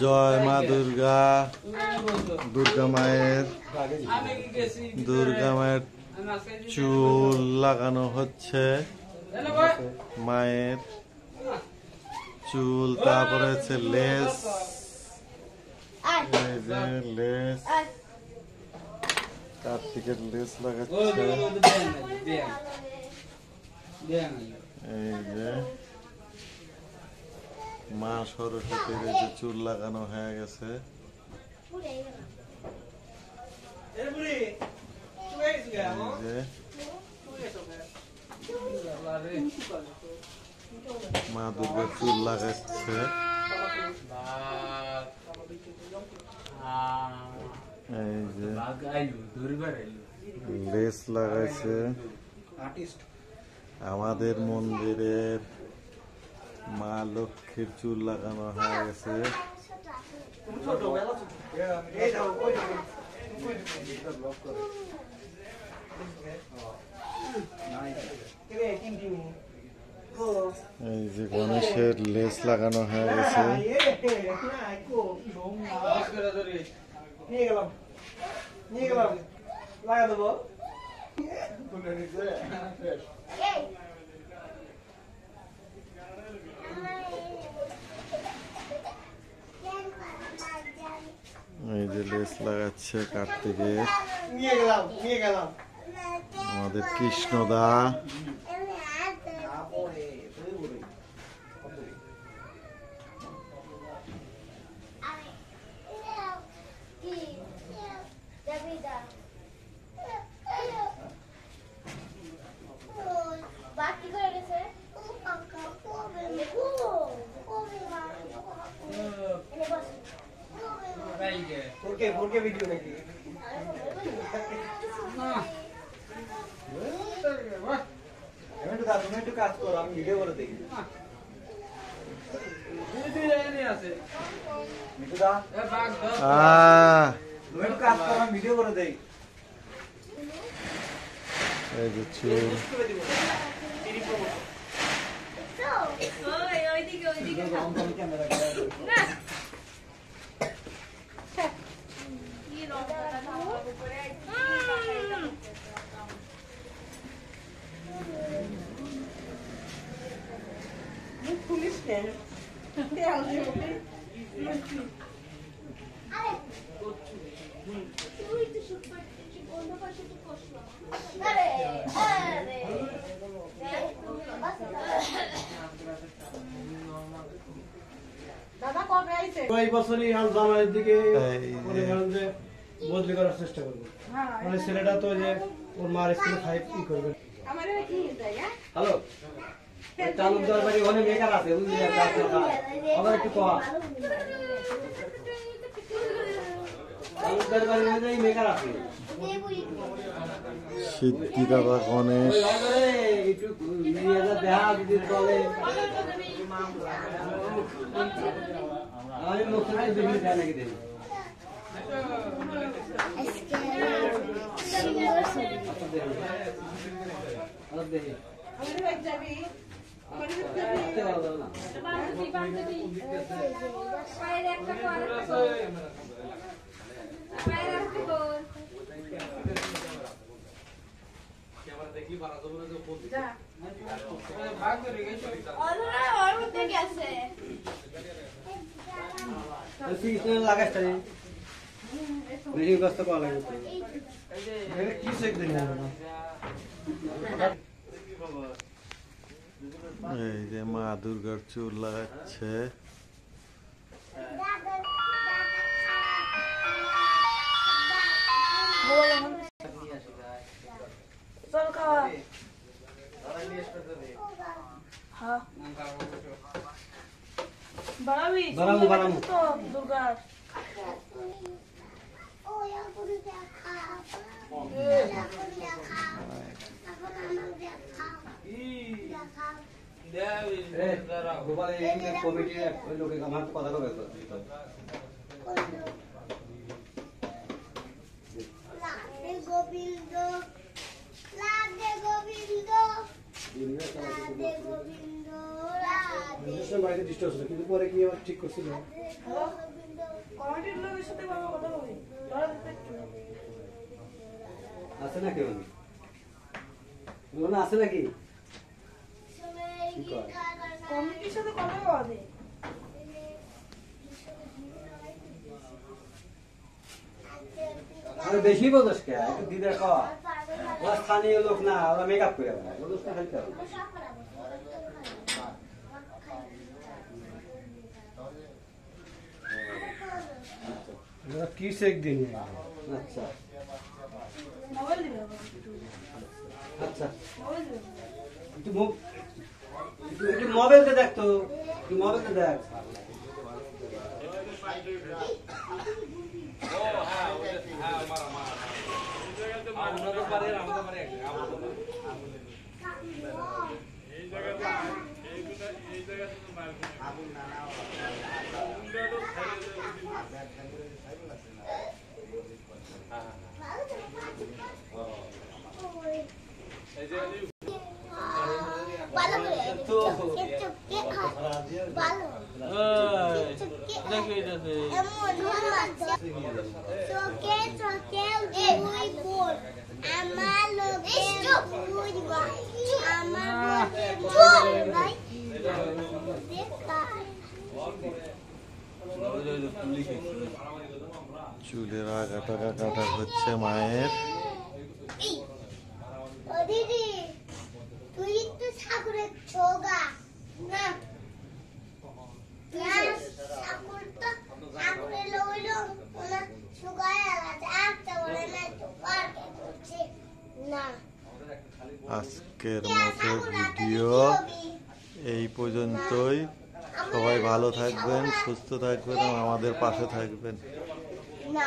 জয় মা দুর্গা। দুর্গা মায়ের চুল লাগানো হচ্ছে। মায়ের চুল, তারপরে হচ্ছে লেস, লেস, কার্তিকের লেস লাগাচ্ছে। এই যে মা সরস্বতীর এই যে চুল লাগানো হয়ে গেছে। মা দুর্গা চুল লাগাচ্ছে। এই যে লেস লাগাইছে। আমাদের মন্দিরের মা লক্ষ্মীর চুল লাগানো হয়ে গেছে। এই যে গণেশের লেস লাগানো হয়ে গেছে। এই যে লেস লাগাচ্ছে কার্তিকের। আমাদের কৃষ্ণদা। ভিডিও নাকি তুমি একটু কাজ করো, আমি ভিডিও করে দেখি। কাজ করো, আমি ভিডিও করে দেই। এই যে চুল এই বছরই জামাইয়ের দিকে বদলি করার চেষ্টা করবো। মানে ছেলেটা তো যে ওর মার স্কুলে খাই কি করবে। হ্যালো, চালুকদার বাড়ি ওখানে বেকার আছে, বুঝলি? আবার একটু কম চালুকদার বাড়ি ওখানে বেকার আছে। সিদ্ধি দাদা গণেশ। একটু দেখা যদি চলে আমি লোক দেখি দেয় নাকি দেখি। এই যে মা দুর্গার চুল লাগাচ্ছে। বাড়িতে ডিস্টার্ব ছিল, কিন্তু পরে কি আবার ঠিক করছিল। কমিটির লোকের সাথে বাবা কথা বলি ধরা দিতে একটু আছে নাকি লোনা আছে নাকি কমিটির সাথে কথা বলা দে আরে বেশি বোঝস কে একটু দিদা কর ওরা স্থানীয় লোক না ওরা মেকআপ করে বেড়ায় বোঝস না খাইতে হবে किस एक दिन है আচ্ছা মোবাইল দিবে বাবা আচ্ছা মোবাইল দিবে একটু মোবাইলতে দেখ তো একটু মোবাইলতে দেখ চুলের আগাটা কাটা হচ্ছে মায়ের। দিদি তুই একটু ঠাকুরের ছোগা না ঠাকুরটা ঠাকুরের লইল ওনা সুগায় আলাদা একটা বলে না তো পার্কে করছে না। আজকের মতো ভিডিও এই পর্যন্তই। সবাই ভালো থাকবেন, সুস্থ থাকবেন, আমাদের পাশে থাকবেন। না